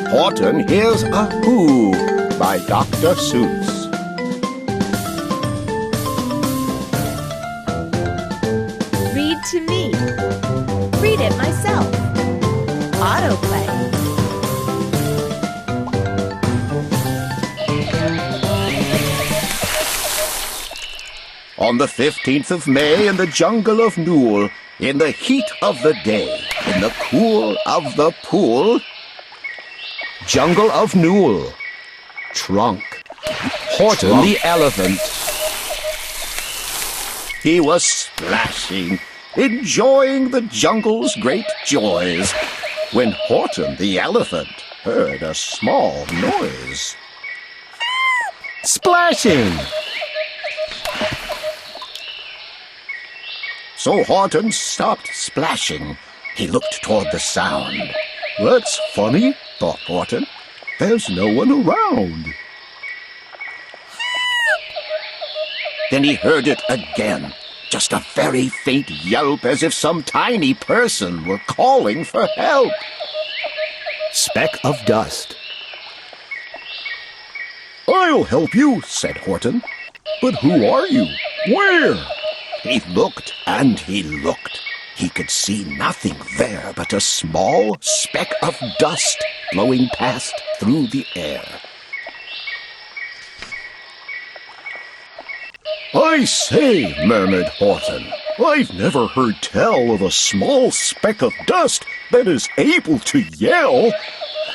Horton Hears a Who by Dr. Seuss. Read to me. Read it myself. Autoplay. On the 15th of May in the jungle of Newell, in the heat of the day, in the cool of the pool, Jungle of Newell, Trunk, Horton the elephant. He was splashing, enjoying the jungle's great joys, when Horton the elephant heard a small noise. Splashing! So Horton stopped splashing. He looked toward the sound. That's funny, thought Horton. There's no one around. Then he heard it again, just a very faint yelp as if some tiny person were calling for help. Speck of dust. I'll help you, said Horton. But who are you? Where? He looked and he looked. He could see nothing there but a small speck of dust blowing past through the air. I say, murmured Horton, I've never heard tell of a small speck of dust that is able to yell.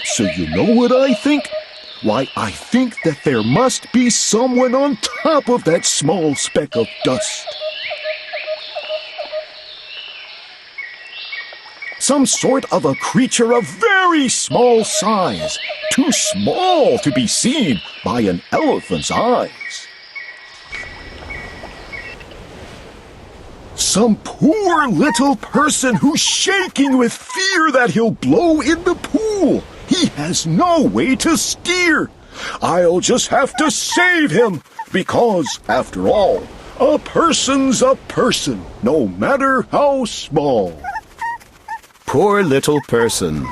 So you know what I think? Why, I think that there must be someone on top of that small speck of dust. Some sort of a creature of very small size, too small to be seen by an elephant's eyes. Some poor little person who's shaking with fear that he'll blow in the pool. He has no way to steer. I'll just have to save him, because, after all, a person's a person, no matter how small. Poor little person.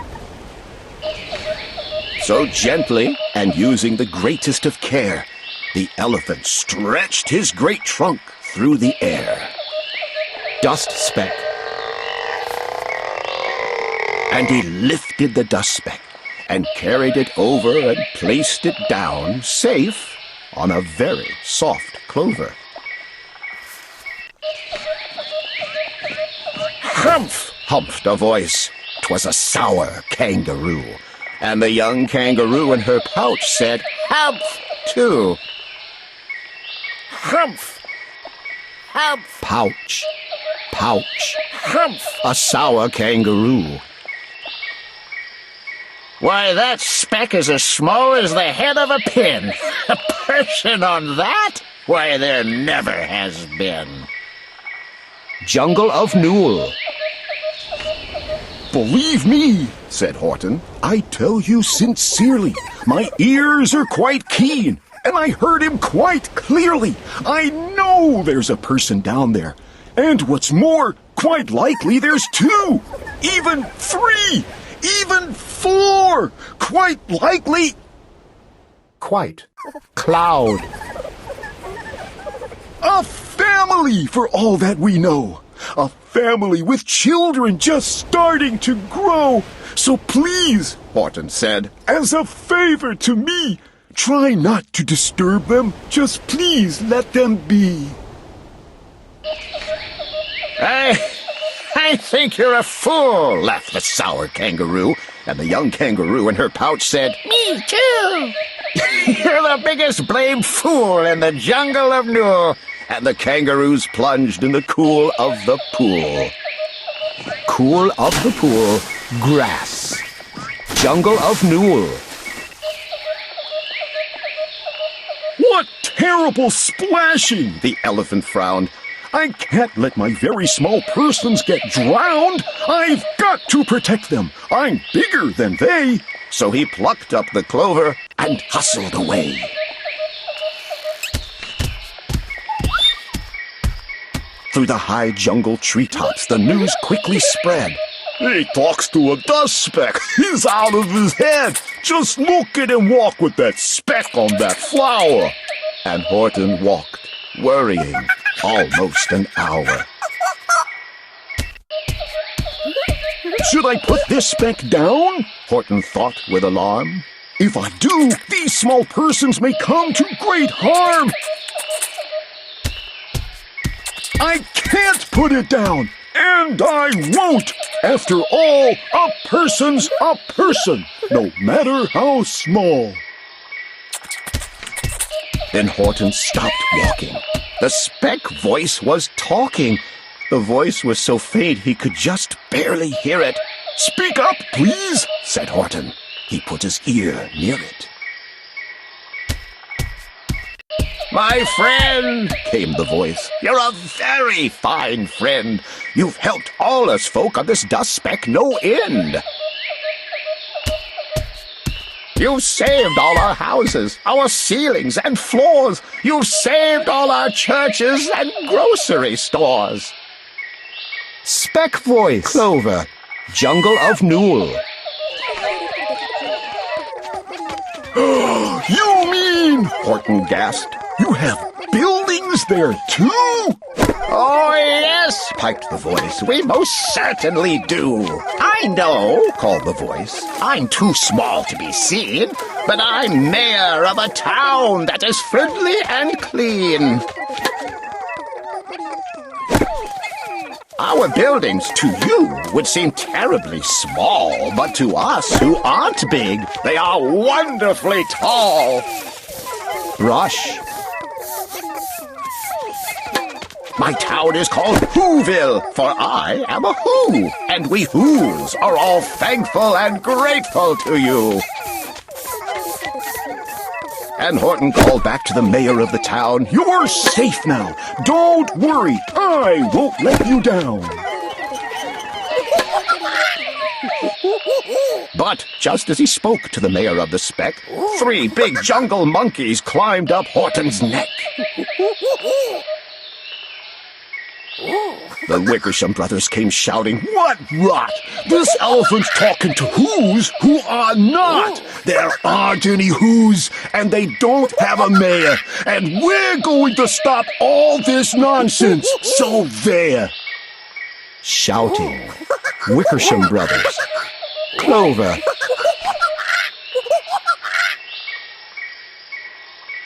So gently, and using the greatest of care, the elephant stretched his great trunk through the air. Dust speck. And he lifted the dust speck and carried it over and placed it down, safe, on a very soft clover. Humph! Humphed a voice. 'Twas a sour kangaroo. And the young kangaroo in her pouch said, Humph, too. Humph! Humph! Pouch. Pouch. Humph! A sour kangaroo. Why, that speck is as small as the head of a pin. A person on that? Why, there never has been. Jungle of Newell. Believe me, said Horton, I tell you sincerely, my ears are quite keen, and I heard him quite clearly. I know there's a person down there, and what's more, quite likely there's two, even three, even four, quite likely... Quite. Cloud. A family, for all that we know. A family with children just starting to grow. So please, Horton said, as a favor to me, try not to disturb them. Just please let them be. I think you're a fool, laughed the sour kangaroo. And the young kangaroo in her pouch said, Me too. You're the biggest blame fool in the jungle of Newell. And the kangaroos plunged in the cool of the pool. Cool of the pool, grass. Jungle of Newell. What terrible splashing! The elephant frowned. I can't let my very small persons get drowned. I've got to protect them. I'm bigger than they. So he plucked up the clover and hustled away. Through the high jungle treetops, the news quickly spread. He talks to a dust speck. He's out of his head. Just look at him walk with that speck on that flower. And Horton walked, worrying, almost an hour. Should I put this speck down? Horton thought with alarm. If I do, these small persons may come to great harm. I can't put it down, and I won't. After all, a person's a person, no matter how small. Then Horton stopped walking. The speck voice was talking. The voice was so faint he could just barely hear it. "Speak up, please," said Horton. He put his ear near it. "My friend," came the voice, "you're a very fine friend. You've helped all us folk on this dust speck no end. You've saved all our houses, our ceilings and floors. You've saved all our churches and grocery stores." Speck voice. Clover, Jungle of Newell. "You mean," Horton gasped, "you have buildings there too?" "Oh, yes," piped the voice, "we most certainly do." "I know," called the voice, "I'm too small to be seen, but I'm mayor of a town that is friendly and clean. Our buildings to you would seem terribly small, but to us who aren't big, they are wonderfully tall." Rush. "My town is called Whoville, for I am a Who, and we Whos are all thankful and grateful to you." And Horton called back to the mayor of the town, "You're safe now. Don't worry. I won't let you down." But just as he spoke to the mayor of the speck, 3 big jungle monkeys climbed up Horton's neck. The Wickersham brothers came shouting, "What rot! This elephant's talking to Whos who are not! There aren't any Whos, and they don't have a mayor, and we're going to stop all this nonsense, so there!" Shouting, Wickersham brothers. Clover.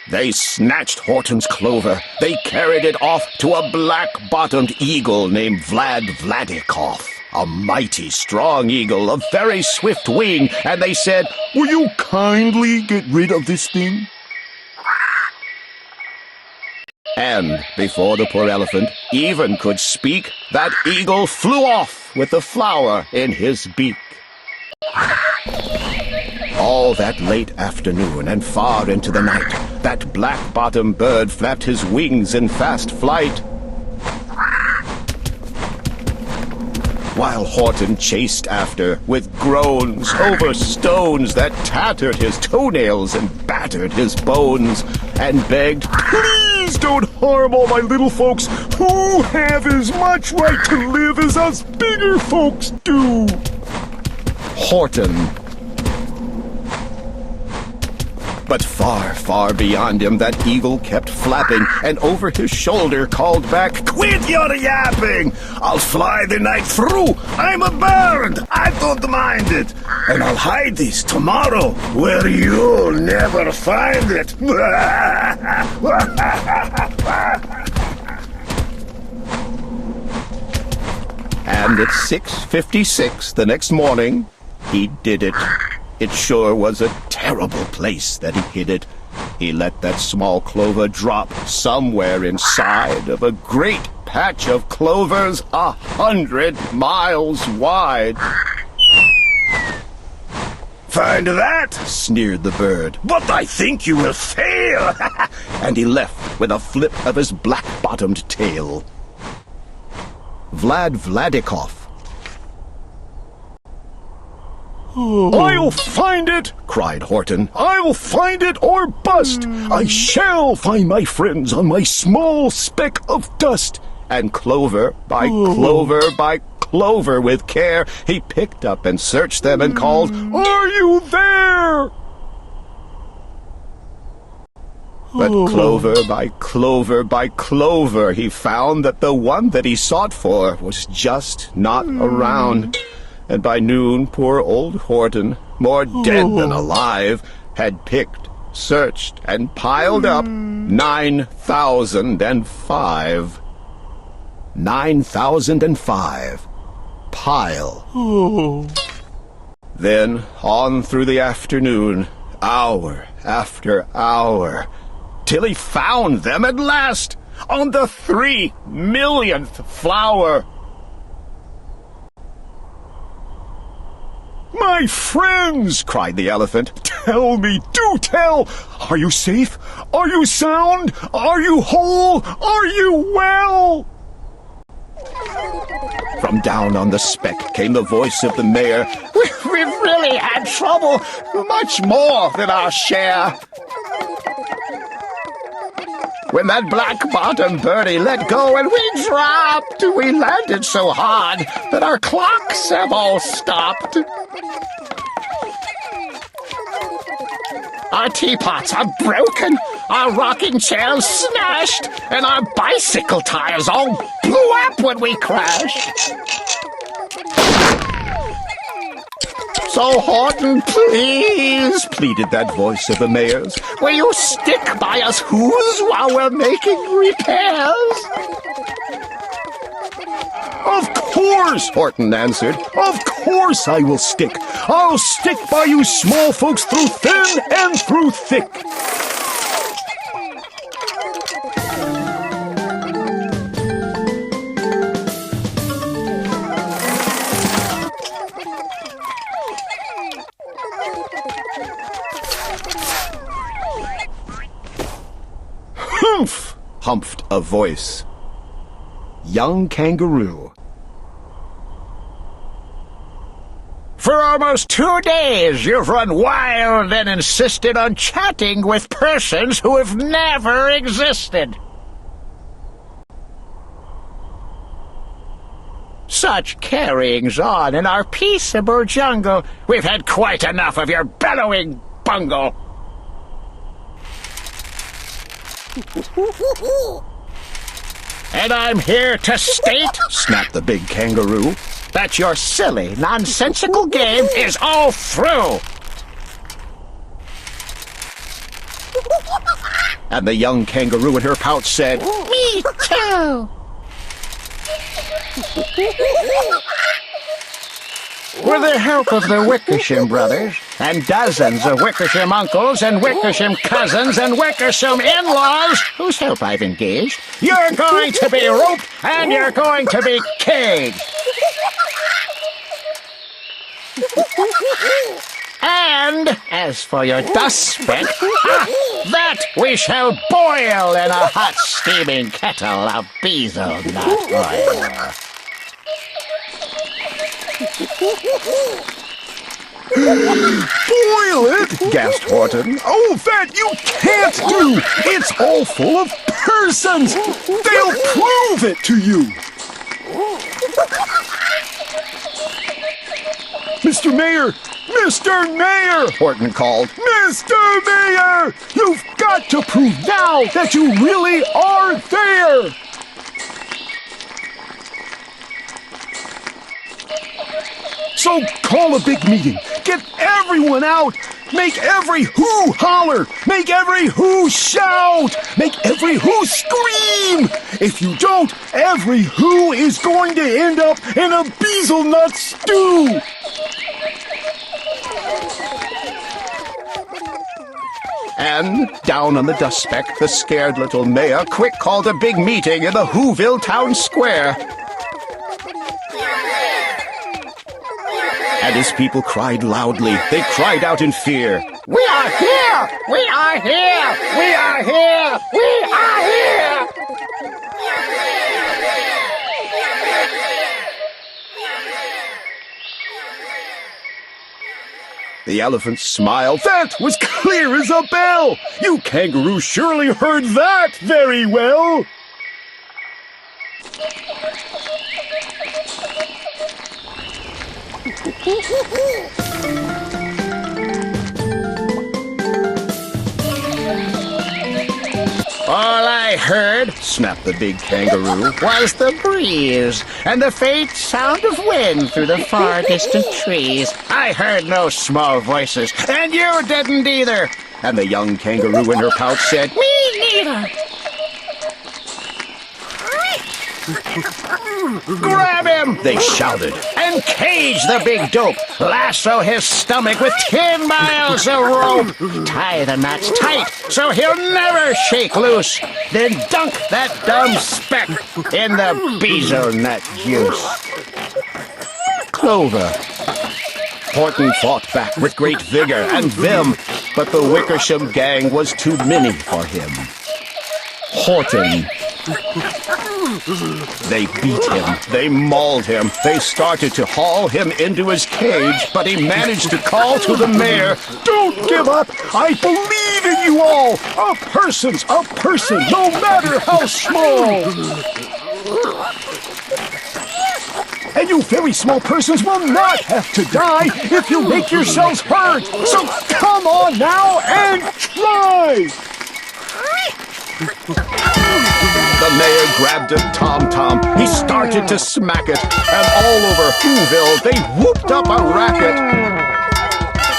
They snatched Horton's clover. They carried it off to a black-bottomed eagle named Vladikoff, a mighty strong eagle of very swift wing, and they said, "Will you kindly get rid of this thing?" And before the poor elephant even could speak, that eagle flew off with the flower in his beak. All that late afternoon and far into the night, that black-bottomed bird flapped his wings in fast flight, while Horton chased after with groans over stones that tattered his toenails and battered his bones, and begged, "Please don't harm all my little folks who have as much right to live as us bigger folks do." Horton. But far, far beyond him that eagle kept flapping, and over his shoulder called back, "Quit your yapping! I'll fly the night through! I'm a bird! I don't mind it! And I'll hide this tomorrow where you'll never find it!" And at 6:56 the next morning, he did it. It sure was a terrible place that he hid it. He let that small clover drop somewhere inside of a great patch of clovers 100 miles wide. "Find that?" sneered the bird. "But I think you will fail!" And he left with a flip of his black-bottomed tail. Vladikoff. "I'll find it!" cried Horton. "I'll find it or bust! I shall find my friends on my small speck of dust!" And clover by Clover with care. He picked up and searched them and called, "Are you there?" But Clover by Clover by Clover, he found that the one that he sought for was just not around. And by noon, poor old Horton, more dead than alive, had picked, searched, and piled up 9,005. 9,005. Pile. Then, on through the afternoon, hour after hour, till he found them at last, on the 3,000,000th flower. "My friends," cried the elephant, "tell me, do tell! Are you safe? Are you sound? Are you whole? Are you well?" From down on the speck came the voice of the mayor. "We've really had trouble, much more than our share. When that black-bottom birdie let go and we dropped, we landed so hard that our clocks have all stopped. Our teapots are broken, our rocking chairs smashed, and our bicycle tires all blew up when we crashed. So, Horton, please," pleaded that voice of the mayor's, "will you stick by us who's while we're making repairs?" "Of course," Horton answered. "Of course I will stick. I'll stick by you small folks through thin and through thick." "Humph!" humphed a voice. Young Kangaroo. "For almost 2 days you've run wild and insisted on chatting with persons who have never existed. Such carryings on in our peaceable jungle. We've had quite enough of your bellowing bungle." "And I'm here to state," snapped the big kangaroo, "that your silly, nonsensical game is all through." And the young kangaroo in her pouch said, "Me too." With the help of the Wickersham brothers, and dozens of Wickersham uncles and Wickersham cousins and Wickersham in-laws, whose help I've engaged, you're going to be roped and you're going to be caged. And as for your dust speck, that we shall boil in a hot steaming kettle of bezel-nut oil." "Boil it?" gasped Horton. "Oh, that you can't do! It's all full of persons! They'll prove it to you!" "Mr. Mayor! Mr. Mayor!" Horton called. "Mr. Mayor! You've got to prove now that you really are there!" "So call a big meeting. Get everyone out. Make every who holler. Make every who shout. Make every who scream. If you don't, every who is going to end up in a bezel-nut stew." And down on the dust speck, the scared little mayor quick called a big meeting in the Whoville town square. And his people cried loudly. They cried out in fear. "We are here! We are here! We are here! We are here!" The elephant smiled. "That was clear as a bell! You kangaroo surely heard that very well!" All I heard, snapped the big kangaroo, was the breeze and the faint sound of wind through the far distant trees. I heard no small voices, and you didn't either. And the young kangaroo in her pouch said, "Me neither." "Grab him!" they shouted, "and cage the big dope. Lasso his stomach with 10 miles of rope. Tie the knots tight so he'll never shake loose. Then dunk that dumb speck in the bezel nut juice." Clover. Horton fought back with great vigor and vim, but the Wickersham gang was too many for him. Horton. They beat him, they mauled him, they started to haul him into his cage, but he managed to call to the mayor, "Don't give up! I believe in you all! A person's a person, no matter how small! And you very small persons will not have to die if you make yourselves heard! So come on now and try!" The mayor grabbed a tom-tom, he started to smack it, and all over Whoville they whooped up a racket.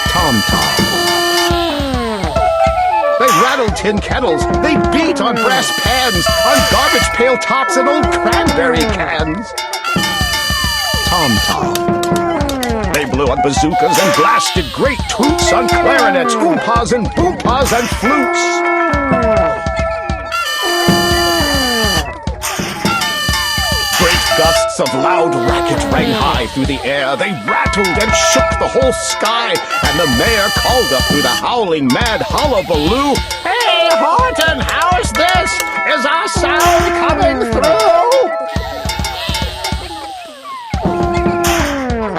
Tom-tom. They rattled tin kettles, they beat on brass pans, on garbage pail tops and old cranberry cans. Tom-tom. They blew on bazookas and blasted great toots on clarinets, oompas and boompas and flutes. Gusts of loud racket rang high through the air. They rattled and shook the whole sky, and the mayor called up through the howling mad hullabaloo, "Hey, Horton, how's this? Is our sound coming through?"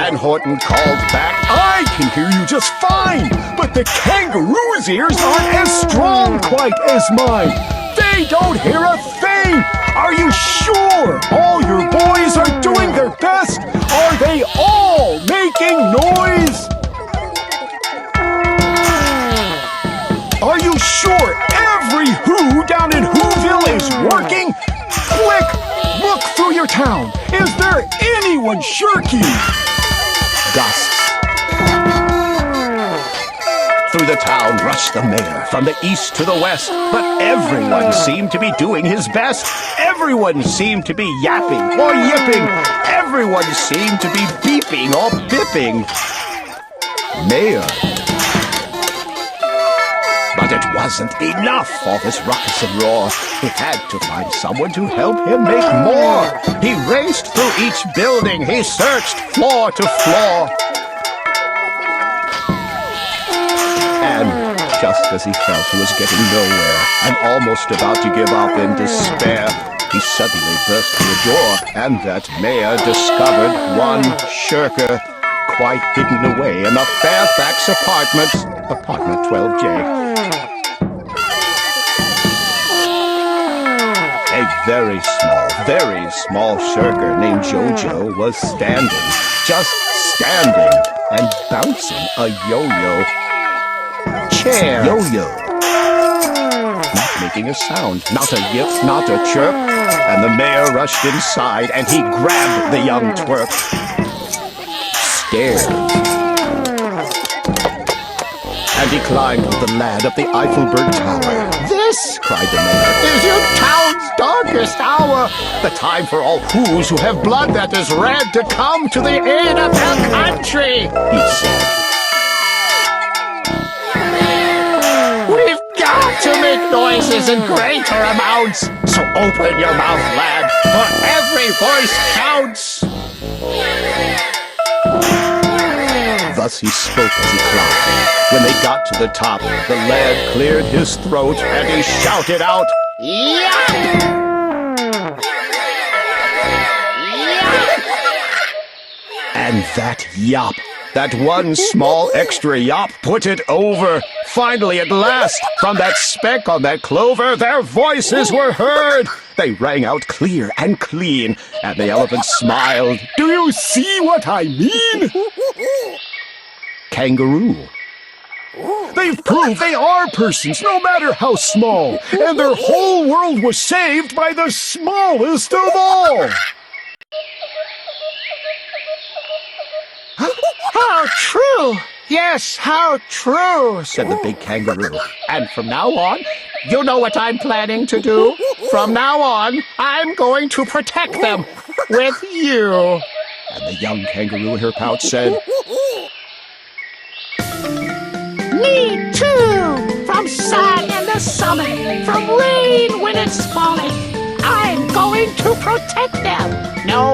And Horton called back, "I can hear you just fine, but the kangaroo's ears aren't as strong quite as mine. They don't hear a thing. Are you sure all your boys are doing their best? Are they all making noise? Are you sure every Who down in Whoville is working? Quick, look through your town. Is there anyone shirking?" Gusts. Through the town rushed the mayor, from the east to the west, but everyone seemed to be doing his best. Everyone seemed to be yapping or yipping. Everyone seemed to be beeping or bipping. Mayor. But it wasn't enough, all this ruckus and roar. He had to find someone to help him make more. He raced through each building. He searched floor to floor. And just as he felt he was getting nowhere and almost about to give up in despair, he suddenly burst through a door, and that mayor discovered one shirker quite hidden away in the Fairfax Apartments, apartment 12J. A very small shirker named Jojo was standing, just standing, and bouncing a yo-yo. Chair. Yo-yo. Not making a sound, not a yip, not a chirp. And the mayor rushed inside, and he grabbed the young twerp. Stairs. And he climbed with the lad up the Eiffelberg Tower. "This," cried the mayor, "is your town's darkest hour. The time for all Whos who have blood that is red to come to the aid of their country," he said. "We've got to make noises in greater amounts, so open your mouth, lad, for every voice counts." Thus he spoke as he climbed. When they got to the top, the lad cleared his throat and he shouted out, "Yap! Yap!" And that yop, that one small extra yop, put it over. Finally, at last, from that speck on that clover, their voices were heard. They rang out clear and clean, and the elephant smiled. Do you see what I mean? Kangaroo. They've proved they are persons, no matter how small, and their whole world was saved by the smallest of all. How true! Yes, how true, said the big kangaroo. And from now on, you know what I'm planning to do? From now on, I'm going to protect them with you. And the young kangaroo in her pouch said, Me too! From sun in the summer, from rain when it's falling, I'm going to protect them. No